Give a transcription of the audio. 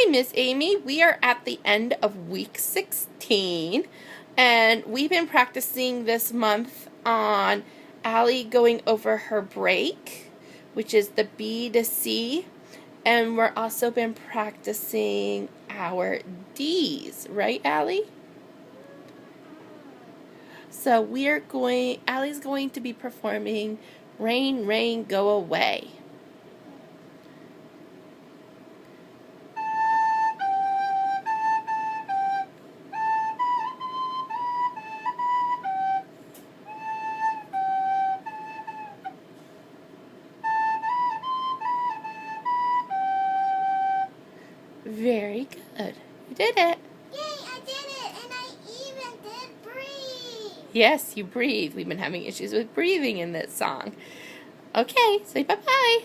Hi, Miss Amy. We are at the end of week 16, and we've been practicing this month on Allie going over her break, which is the B to C, and we're also been practicing our D's, right, Allie? So Allie's going to be performing Rain, Rain, Go Away. Very good. You did it. Yay, I did it, and I even did breathe. Yes, you breathe. We've been having issues with breathing in this song. Okay, say bye-bye.